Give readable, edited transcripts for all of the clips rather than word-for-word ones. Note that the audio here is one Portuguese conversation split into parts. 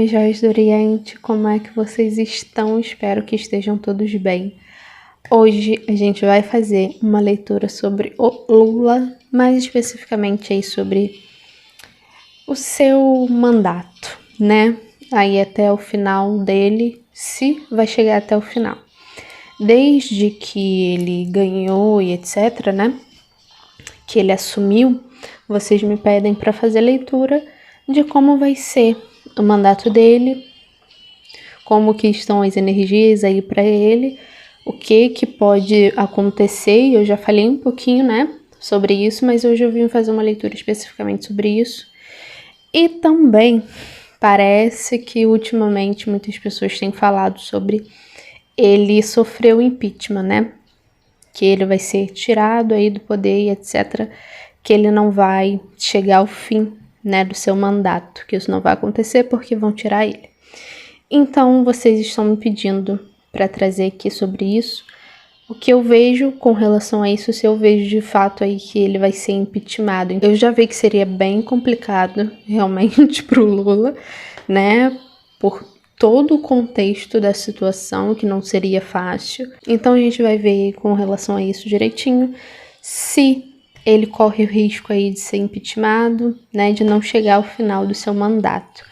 minhas joias do Oriente, como é que vocês estão? Espero que estejam todos bem. Hoje a gente vai fazer uma leitura sobre o Lula, mais especificamente aí sobre o seu mandato, né? Aí até o final dele, se vai chegar até o final. Desde que ele ganhou e etc, né? Que ele assumiu, vocês me pedem para fazer leitura de como vai ser o mandato dele, como que estão as energias aí para ele, o que pode acontecer, e eu já falei um pouquinho, né, sobre isso, mas hoje eu vim fazer uma leitura especificamente sobre isso. E também parece que ultimamente muitas pessoas têm falado sobre ele sofreu impeachment, né, que ele vai ser tirado aí do poder e etc, que ele não vai chegar ao fim, né, do seu mandato, que isso não vai acontecer porque vão tirar ele. Então, vocês estão me pedindo para trazer aqui sobre isso, o que eu vejo com relação a isso, se eu vejo de fato aí que ele vai ser impeachmentado. Eu já vi que seria bem complicado, realmente, para o Lula, né, por todo o contexto da situação, que não seria fácil. Então, a gente vai ver com relação a isso direitinho, se ele corre o risco aí de ser impeachmentado, né, de não chegar ao final do seu mandato.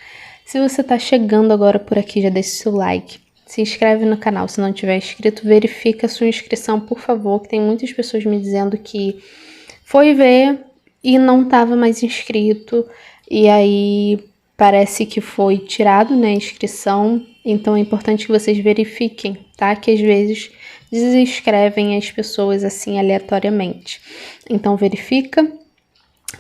Se você está chegando agora por aqui, já deixa o seu like, se inscreve no canal, se não tiver inscrito, verifica a sua inscrição, por favor, que tem muitas pessoas me dizendo que foi ver e não estava mais inscrito, e aí parece que foi tirado, né, a inscrição, então é importante que vocês verifiquem, tá, que às vezes desinscrevem as pessoas assim aleatoriamente. Então verifica,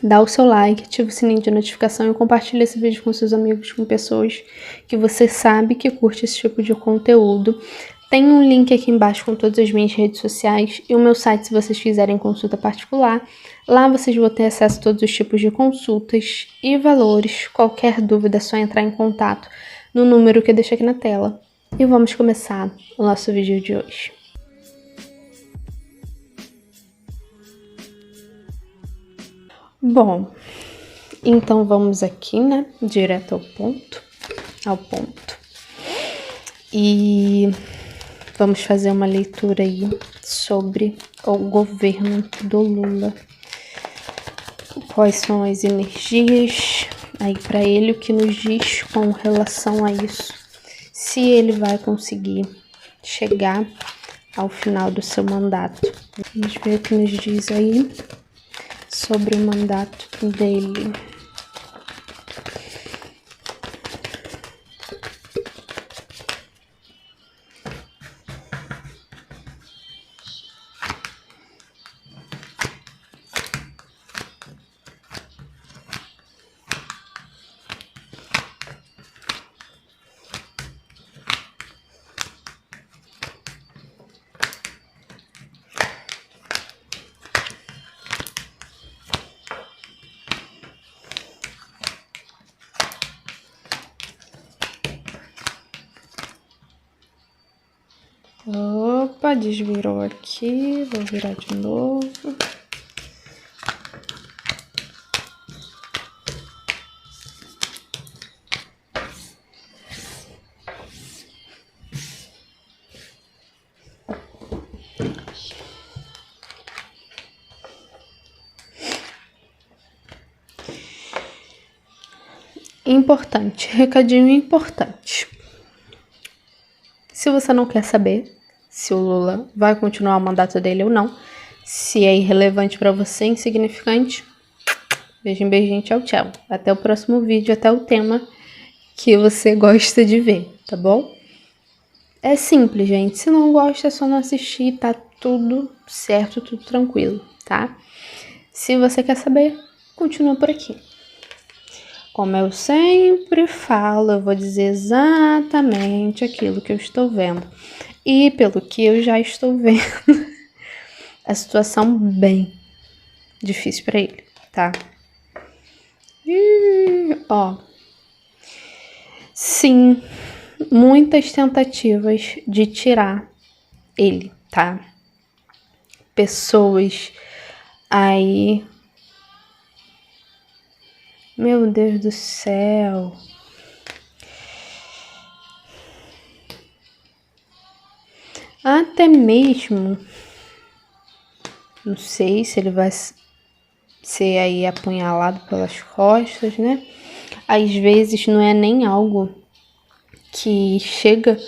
dá o seu like, ativa o sininho de notificação e compartilha esse vídeo com seus amigos, com pessoas que você sabe que curte esse tipo de conteúdo. Tem um link aqui embaixo com todas as minhas redes sociais e o meu site se vocês quiserem consulta particular. Lá vocês vão ter acesso a todos os tipos de consultas e valores. Qualquer dúvida é só entrar em contato no número que eu deixo aqui na tela. E vamos começar o nosso vídeo de hoje. Bom, então vamos aqui, né, direto ao ponto. E vamos fazer uma leitura aí sobre o governo do Lula. Quais são as energias aí para ele, o que nos diz com relação a isso. Se ele vai conseguir chegar ao final do seu mandato. Vamos ver o que nos diz aí sobre o mandato dele. Opa, desvirou aqui, vou virar de novo. Importante, recadinho importante. Se você não quer saber se o Lula vai continuar o mandato dele ou não, se é irrelevante para você, insignificante, beijinho, beijinho, tchau, tchau. Até o próximo vídeo, até o tema que você gosta de ver, tá bom? É simples, gente. Se não gosta, é só não assistir, tá tudo certo, tudo tranquilo, tá? Se você quer saber, continua por aqui. Como eu sempre falo, eu vou dizer exatamente aquilo que eu estou vendo. E pelo que eu já estou vendo, a situação bem difícil para ele, tá? Ó, sim, muitas tentativas de tirar ele, tá? Pessoas aí, meu Deus do céu, Até mesmo, não sei se ele vai ser aí apunhalado pelas costas, né? Às vezes não é nem algo que chega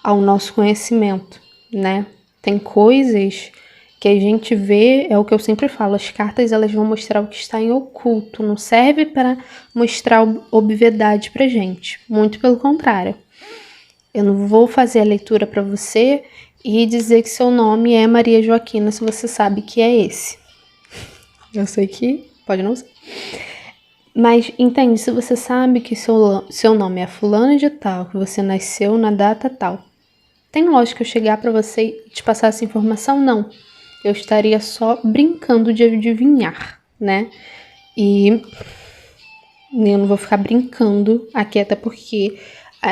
ao nosso conhecimento, né? Tem coisas que a gente vê, é o que eu sempre falo, as cartas elas vão mostrar o que está em oculto, não serve para mostrar obviedade pra gente, muito pelo contrário. Eu não vou fazer a leitura para você e dizer que seu nome é Maria Joaquina se você sabe que é esse. Eu sei que pode não ser. Mas entende, se você sabe que seu nome é fulano de tal, que você nasceu na data tal, tem lógica eu chegar para você e te passar essa informação? Não. Eu estaria só brincando de adivinhar, né? E eu não vou ficar brincando aqui, até porque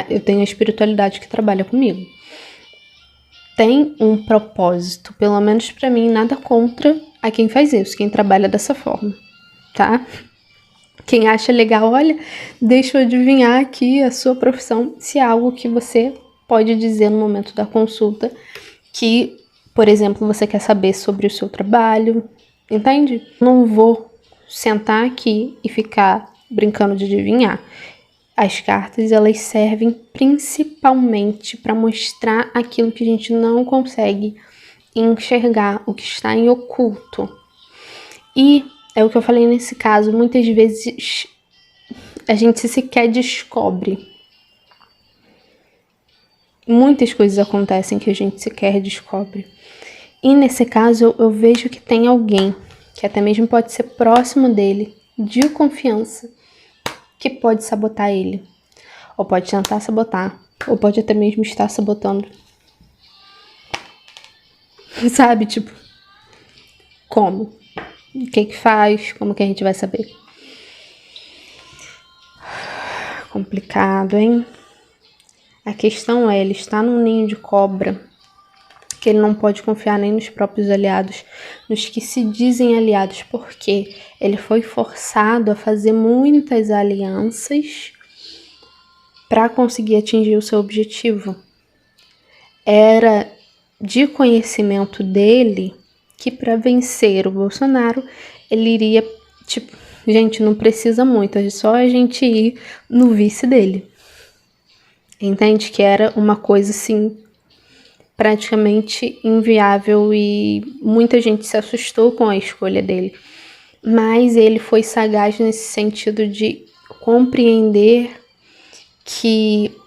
eu tenho a espiritualidade que trabalha comigo. Tem um propósito, pelo menos para mim, nada contra a quem faz isso, quem trabalha dessa forma, tá? Quem acha legal, olha, deixa eu adivinhar aqui a sua profissão, se é algo que você pode dizer no momento da consulta, que, por exemplo, você quer saber sobre o seu trabalho, entende? Não vou sentar aqui e ficar brincando de adivinhar. As cartas, elas servem principalmente para mostrar aquilo que a gente não consegue enxergar, o que está em oculto. E é o que eu falei nesse caso, muitas vezes a gente sequer descobre. Muitas coisas acontecem que a gente sequer descobre. E nesse caso eu vejo que tem alguém, que até mesmo pode ser próximo dele, de confiança, que pode sabotar ele. Ou pode tentar sabotar, ou pode até mesmo estar sabotando. Sabe, tipo, como? O que faz? Como que a gente vai saber? Complicado, hein? A questão é, ele está num ninho de cobra, que ele não pode confiar nem nos próprios aliados, nos que se dizem aliados, porque ele foi forçado a fazer muitas alianças para conseguir atingir o seu objetivo. Era de conhecimento dele que para vencer o Bolsonaro, ele iria, tipo, gente, não precisa muito, é só a gente ir no vice dele. Entende? Que era uma coisa, assim, praticamente inviável e muita gente se assustou com a escolha dele. Mas ele foi sagaz nesse sentido de compreender que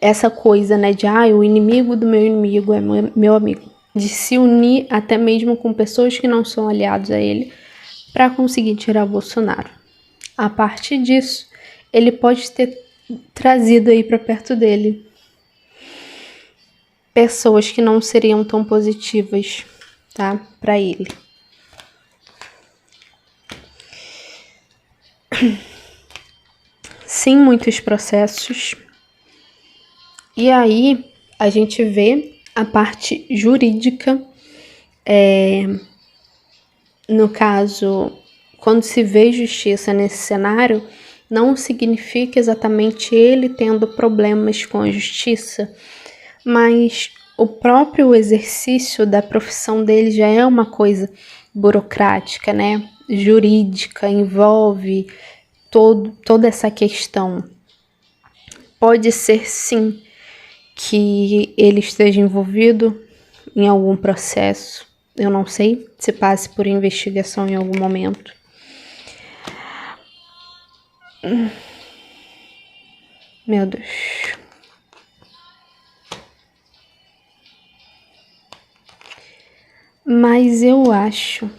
essa coisa, né, de o inimigo do meu inimigo é meu amigo, de se unir até mesmo com pessoas que não são aliados a ele para conseguir tirar o Bolsonaro. A partir disso, ele pode ter trazido aí para perto dele pessoas que não seriam tão positivas, tá, para ele. Sim, muitos processos. E aí a gente vê a parte jurídica, no caso, quando se vê justiça nesse cenário, não significa exatamente ele tendo problemas com a justiça, mas o próprio exercício da profissão dele já é uma coisa burocrática, né? Jurídica, envolve toda essa questão. Pode ser, sim, que ele esteja envolvido em algum processo. Eu não sei se passe por investigação em algum momento. Meu Deus. Mas eu acho...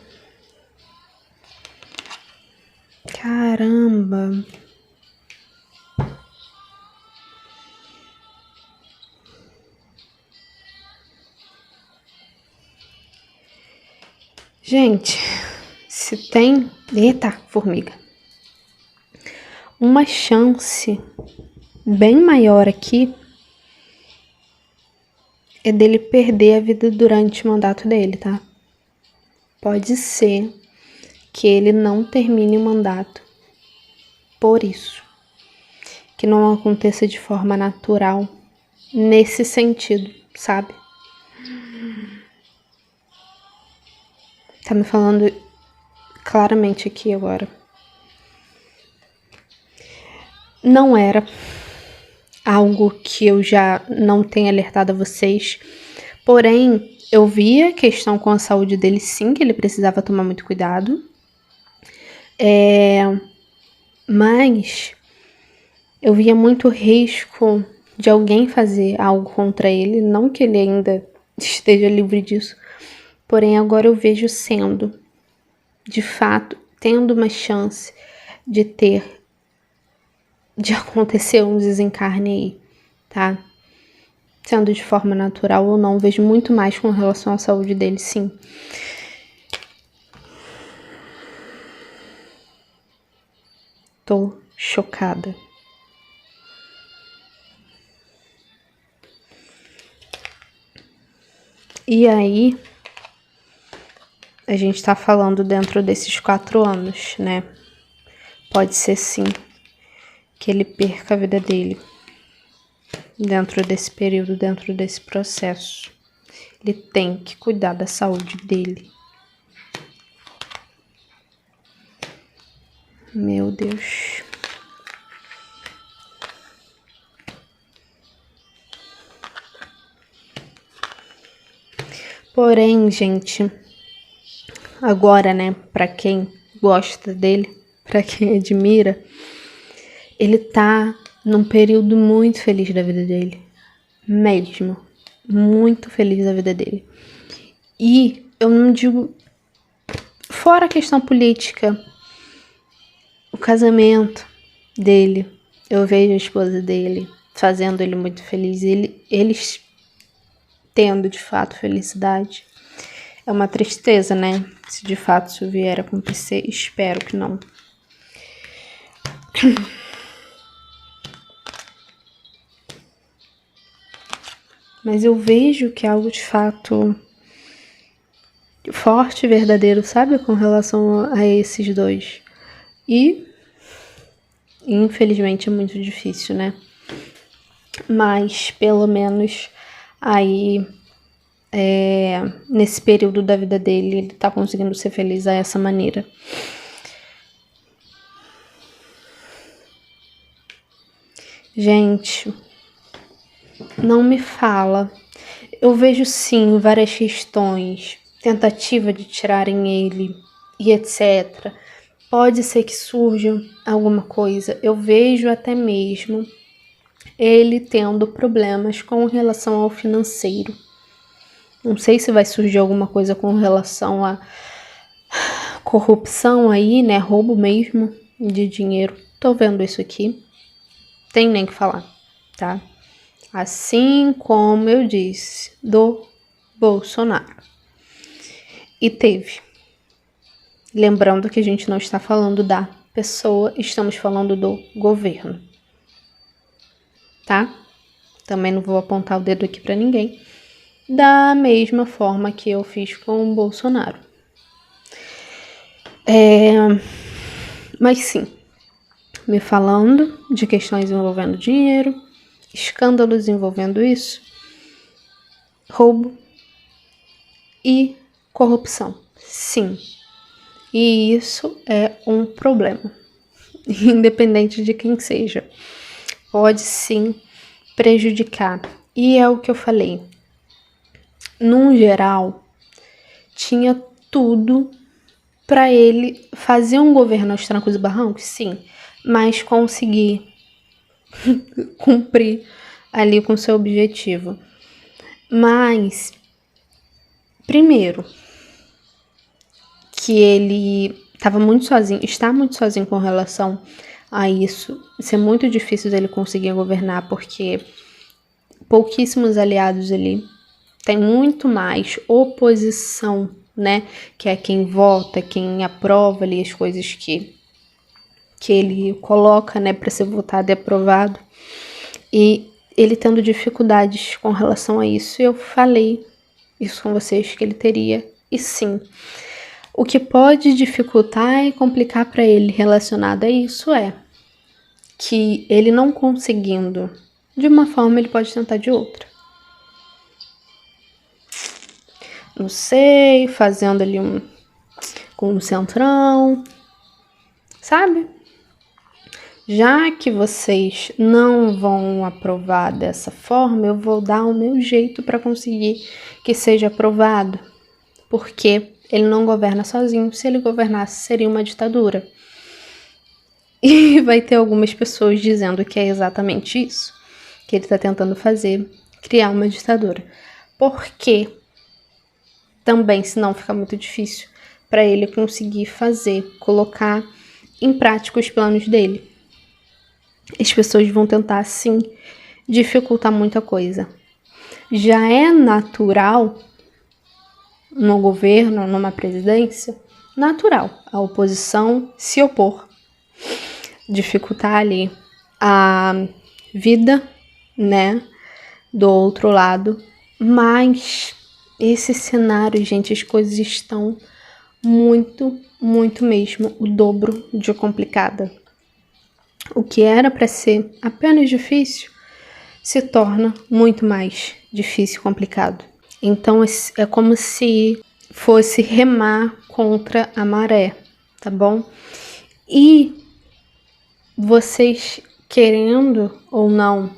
Caramba... Gente, se tem... Eita, formiga. Uma chance bem maior aqui é dele perder a vida durante o mandato dele, tá? Pode ser que ele não termine o mandato por isso. Que não aconteça de forma natural nesse sentido, sabe? Tá me falando claramente aqui agora. Não era algo que eu já não tenha alertado a vocês, porém, eu vi a questão com a saúde dele sim, que ele precisava tomar muito cuidado. Mas eu via muito risco de alguém fazer algo contra ele, não que ele ainda esteja livre disso, porém agora eu vejo sendo, de fato, tendo uma chance de acontecer um desencarne aí, tá? Sendo de forma natural ou não, vejo muito mais com relação à saúde dele, sim. Tô chocada. E aí, a gente tá falando dentro desses 4 anos, né? Pode ser sim que ele perca a vida dele dentro desse período, dentro desse processo. Ele tem que cuidar da saúde dele. Meu Deus. Porém, gente, agora, né, pra quem gosta dele, pra quem admira, ele tá num período muito feliz da vida dele. Mesmo. Muito feliz da vida dele. E eu não digo... Fora a questão política, o casamento dele, eu vejo a esposa dele fazendo ele muito feliz. Eles tendo, de fato, felicidade. É uma tristeza, né? Se de fato isso vier a acontecer, espero que não. Mas eu vejo que é algo de fato forte, verdadeiro, sabe? Com relação a esses dois. E, infelizmente, é muito difícil, né? Mas, pelo menos, aí, nesse período da vida dele, ele tá conseguindo ser feliz dessa maneira. Gente, não me fala. Eu vejo sim várias questões, tentativa de tirarem ele e etc. Pode ser que surja alguma coisa. Eu vejo até mesmo ele tendo problemas com relação ao financeiro. Não sei se vai surgir alguma coisa com relação a corrupção aí, né? Roubo mesmo de dinheiro. Tô vendo isso aqui. Tem nem que falar, tá? Assim como eu disse, do Bolsonaro. E teve. Lembrando que a gente não está falando da pessoa, estamos falando do governo. Tá? Também não vou apontar o dedo aqui para ninguém. Da mesma forma que eu fiz com o Bolsonaro. Mas sim, me falando de questões envolvendo dinheiro, escândalos envolvendo isso, roubo e corrupção. Sim. E isso é um problema, independente de quem seja. Pode sim prejudicar. E é o que eu falei. Num geral, tinha tudo para ele fazer um governo aos trancos e barrancos, sim, mas conseguir cumprir ali com seu objetivo. Mas, primeiro, que ele estava muito sozinho, está muito sozinho com relação a isso. Isso é muito difícil dele conseguir governar, porque pouquíssimos aliados ali, tem muito mais oposição, né? Que é quem vota, quem aprova ali as coisas que ele coloca, né, para ser votado e aprovado. E ele tendo dificuldades com relação a isso, eu falei isso com vocês que ele teria, e sim. O que pode dificultar e complicar para ele relacionado a isso é que ele não conseguindo de uma forma, ele pode tentar de outra. não sei, fazendo ali com um centrão, sabe? Já que vocês não vão aprovar dessa forma, eu vou dar o meu jeito para conseguir que seja aprovado, porque ele não governa sozinho. Se ele governasse, seria uma ditadura. E vai ter algumas pessoas dizendo que é exatamente isso que ele está tentando fazer, criar uma ditadura. Porque também, senão fica muito difícil para ele conseguir fazer, colocar em prática os planos dele. As pessoas vão tentar, sim, dificultar muita coisa. Já é natural no governo, numa presidência, natural a oposição se opor, dificultar ali a vida, né, do outro lado. Mas esse cenário, gente, as coisas estão muito, muito mesmo o dobro de complicada. O que era para ser apenas difícil se torna muito mais difícil e complicado. Então é como se fosse remar contra a maré, tá bom? E vocês querendo ou não,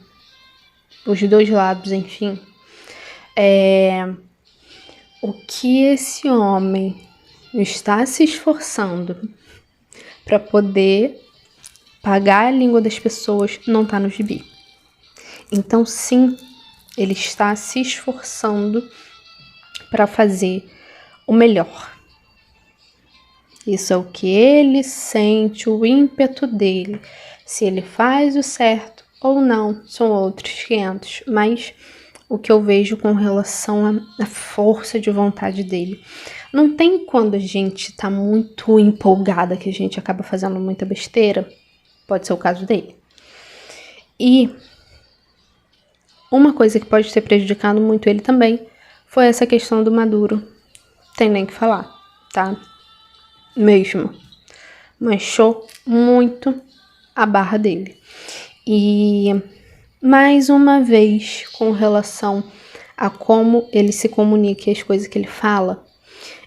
os dois lados, enfim, o que esse homem está se esforçando para poder pagar a língua das pessoas não está no gibi. Então, sim, ele está se esforçando para fazer o melhor. Isso é o que ele sente, o ímpeto dele. Se ele faz o certo ou não, são outros 500. Mas o que eu vejo com relação à força de vontade dele. Não tem quando a gente tá muito empolgada que a gente acaba fazendo muita besteira. Pode ser o caso dele. E uma coisa que pode ter prejudicado muito ele também foi essa questão do Maduro. Tem nem que falar, tá? Mesmo. Manchou muito a barra dele. E mais uma vez, com relação a como ele se comunica e as coisas que ele fala,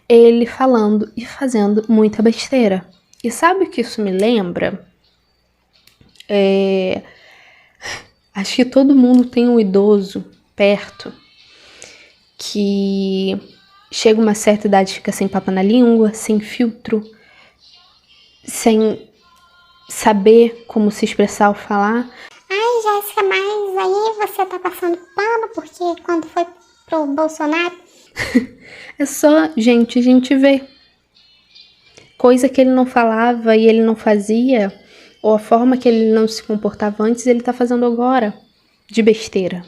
ele falando e fazendo muita besteira. E sabe o que isso me lembra? Acho que todo mundo tem um idoso perto que chega uma certa idade e fica sem papo na língua, sem filtro, sem saber como se expressar ou falar. Ai, Jéssica, mas aí você tá passando pano porque quando foi pro Bolsonaro... É só, gente, a gente vê coisa que ele não falava e ele não fazia, ou a forma que ele não se comportava antes, ele tá fazendo agora, de besteira.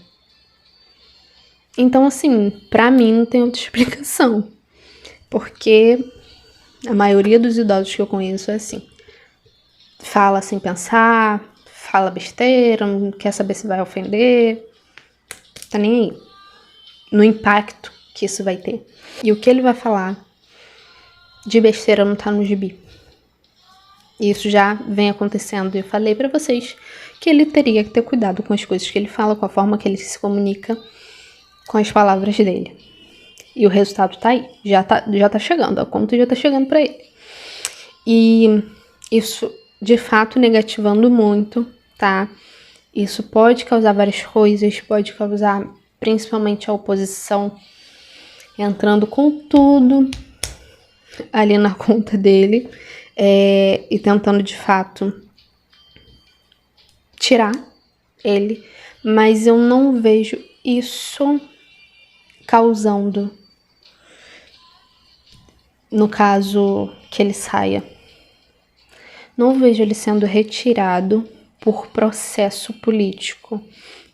Então, assim, pra mim não tem outra explicação. Porque a maioria dos idosos que eu conheço é assim. Fala sem pensar, fala besteira, não quer saber se vai ofender. Tá nem aí. No impacto que isso vai ter. E o que ele vai falar de besteira não tá no gibi. Isso já vem acontecendo. E eu falei pra vocês que ele teria que ter cuidado com as coisas que ele fala, com a forma que ele se comunica, com as palavras dele. E o resultado tá aí. Já tá chegando. A conta já tá chegando pra ele. E isso, de fato, negativando muito, tá? Isso pode causar várias coisas. Pode causar, principalmente, a oposição entrando com tudo ali na conta dele. E tentando, de fato, tirar ele. Mas eu não vejo isso causando, no caso, que ele saia. Não vejo ele sendo retirado por processo político.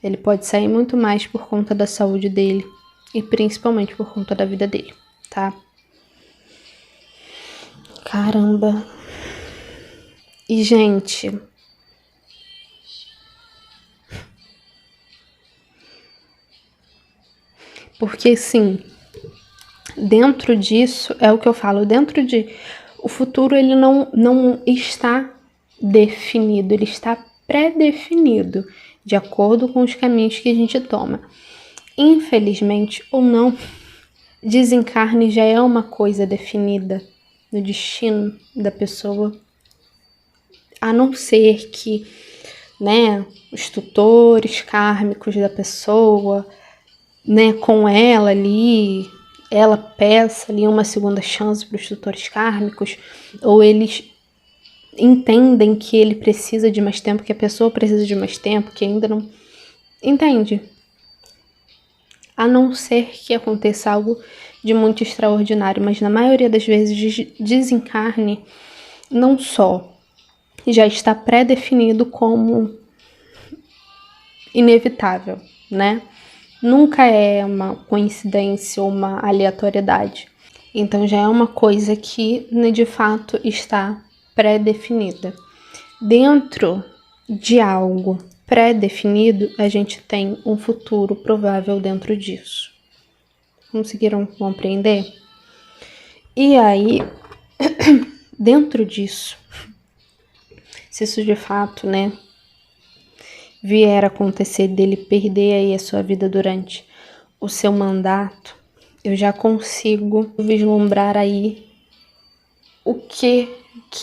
Ele pode sair muito mais por conta da saúde dele e principalmente por conta da vida dele, tá? Caramba. E, gente, porque, assim, dentro disso, é o que eu falo, dentro de... O futuro, ele não está definido, ele está pré-definido, de acordo com os caminhos que a gente toma. Infelizmente, ou não, desencarne já é uma coisa definida no destino da pessoa, a não ser que, né, os tutores kármicos da pessoa, né, com ela ali, ela peça ali uma segunda chance para os tutores kármicos, ou eles entendem que ele precisa de mais tempo, que a pessoa precisa de mais tempo, que ainda não... Entende? A não ser que aconteça algo de muito extraordinário, mas na maioria das vezes desencarne não só já está pré-definido como inevitável, né? Nunca é uma coincidência ou uma aleatoriedade. Então já é uma coisa que, de fato, está pré-definida. Dentro de algo pré-definido, a gente tem um futuro provável dentro disso. Conseguiram compreender? E aí, dentro disso, se isso de fato, né, vier a acontecer dele perder aí a sua vida durante o seu mandato, eu já consigo vislumbrar aí o que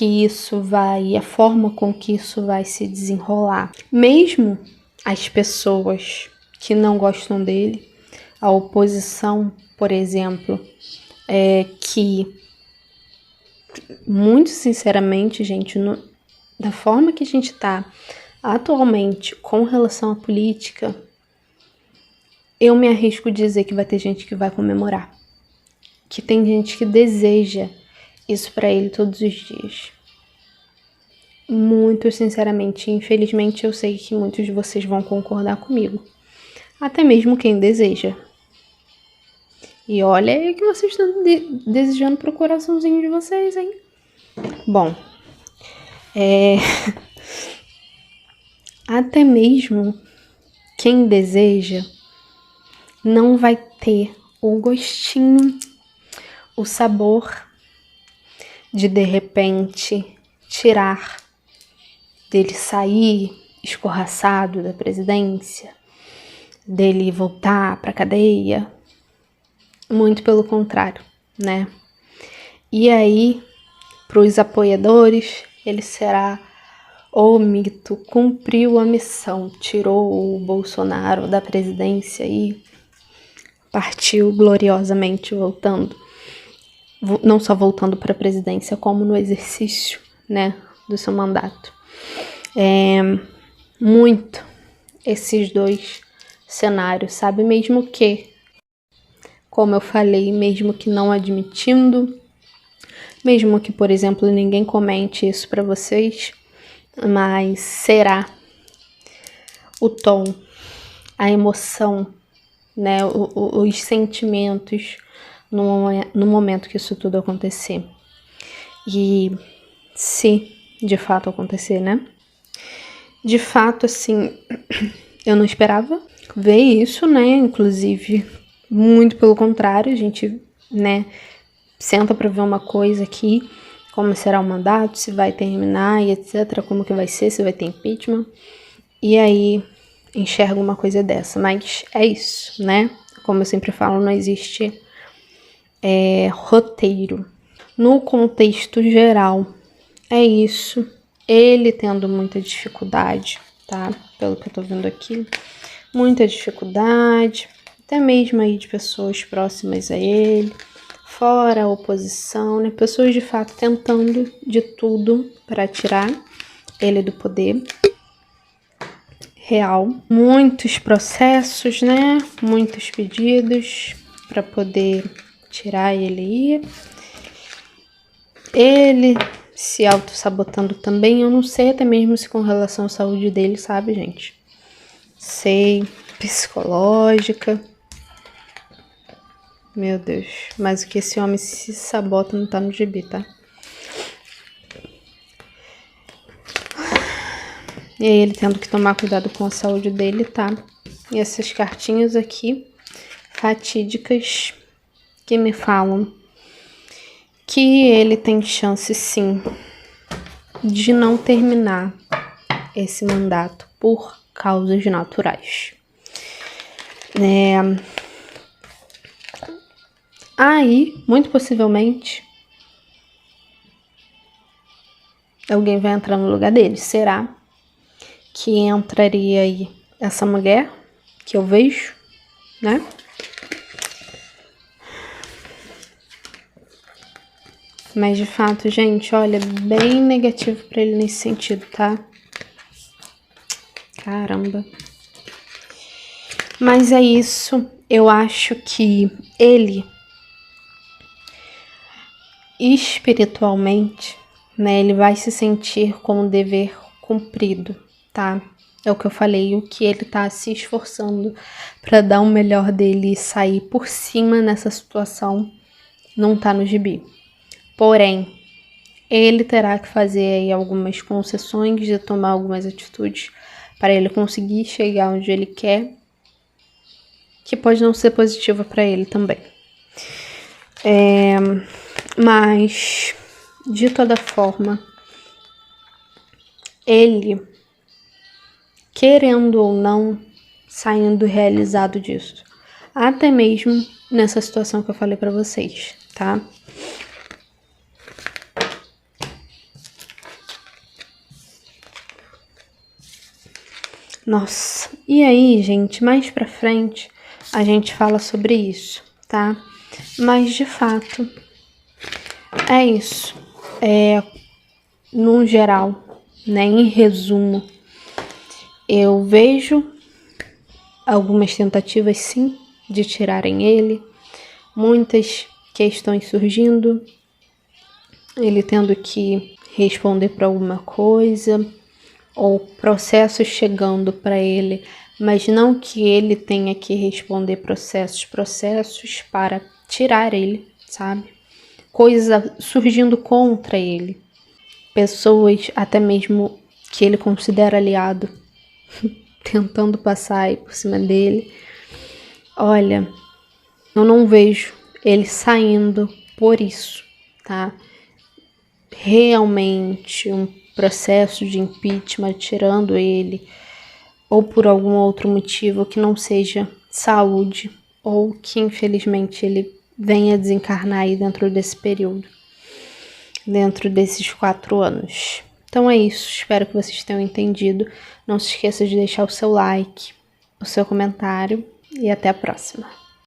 isso vai, a forma com que isso vai se desenrolar. Mesmo as pessoas que não gostam dele, a oposição, por exemplo, que muito sinceramente, gente, da forma que a gente tá atualmente com relação à política, eu me arrisco a dizer que vai ter gente que vai comemorar. Que tem gente que deseja isso pra ele todos os dias. Muito sinceramente, infelizmente, eu sei que muitos de vocês vão concordar comigo. Até mesmo quem deseja. E olha aí que vocês estão desejando pro coraçãozinho de vocês, hein? Bom, até mesmo quem deseja não vai ter o gostinho, o sabor de repente tirar dele, sair escorraçado da presidência, dele voltar pra cadeia. Muito pelo contrário, né? E aí, pros apoiadores, ele será o mito, cumpriu a missão, tirou o Bolsonaro da presidência e partiu gloriosamente voltando. Não só voltando para a presidência, como no exercício, né, do seu mandato. Muito esses dois cenários, sabe? Mesmo que, como eu falei, mesmo que não admitindo, mesmo que, por exemplo, ninguém comente isso para vocês, mas será o tom, a emoção, né, os sentimentos no momento que isso tudo acontecer. E se de fato acontecer, né? De fato, assim, eu não esperava ver isso, né? Inclusive, muito pelo contrário, a gente, né, senta para ver uma coisa aqui, como será o mandato, se vai terminar e etc, como que vai ser, se vai ter impeachment. E aí enxerga uma coisa dessa, mas é isso, né? Como eu sempre falo, não existe roteiro. No contexto geral, é isso. Ele tendo muita dificuldade, tá? Pelo que eu tô vendo aqui, muita dificuldade, até mesmo aí de pessoas próximas a ele, fora a oposição, né? Pessoas de fato tentando de tudo para tirar ele do poder real. Muitos processos, né? Muitos pedidos para poder tirar ele. Ele se auto-sabotando também, eu não sei até mesmo se com relação à saúde dele, sabe, gente? Sei, psicológica. Meu Deus, mas o que esse homem se sabota não tá no gibi, tá? E aí ele tendo que tomar cuidado com a saúde dele, tá? E essas cartinhas aqui, fatídicas, que me falam que ele tem chance, sim, de não terminar esse mandato por causas naturais. Aí, muito possivelmente, alguém vai entrar no lugar dele. Será que entraria aí essa mulher que eu vejo, né? Mas de fato, gente, olha, bem negativo pra ele nesse sentido, tá? Caramba. Mas é isso. Eu acho que ele, espiritualmente, né, ele vai se sentir com o dever cumprido, tá? É o que eu falei, o que ele tá se esforçando pra dar o melhor dele e sair por cima nessa situação não tá no gibi. Porém, ele terá que fazer aí algumas concessões e tomar algumas atitudes para ele conseguir chegar onde ele quer, que pode não ser positiva para ele também. Mas, de toda forma, ele, querendo ou não, saindo realizado disso. Até mesmo nessa situação que eu falei para vocês, tá? Nossa, e aí, gente, mais pra frente a gente fala sobre isso, tá? Mas, de fato, é isso. No geral, né, em resumo, eu vejo algumas tentativas, sim, de tirarem ele, muitas questões surgindo, ele tendo que responder para alguma coisa, ou processos chegando para ele, mas não que ele tenha que responder processos para tirar ele, sabe? Coisas surgindo contra ele, pessoas até mesmo que ele considera aliado, tentando passar aí por cima dele. Olha, eu não vejo ele saindo por isso, tá? Realmente um processo de impeachment tirando ele, ou por algum outro motivo que não seja saúde, ou que infelizmente ele venha desencarnar aí dentro desse período, dentro desses 4 anos. Então é isso, espero que vocês tenham entendido. Não se esqueça de deixar o seu like, o seu comentário e até a próxima.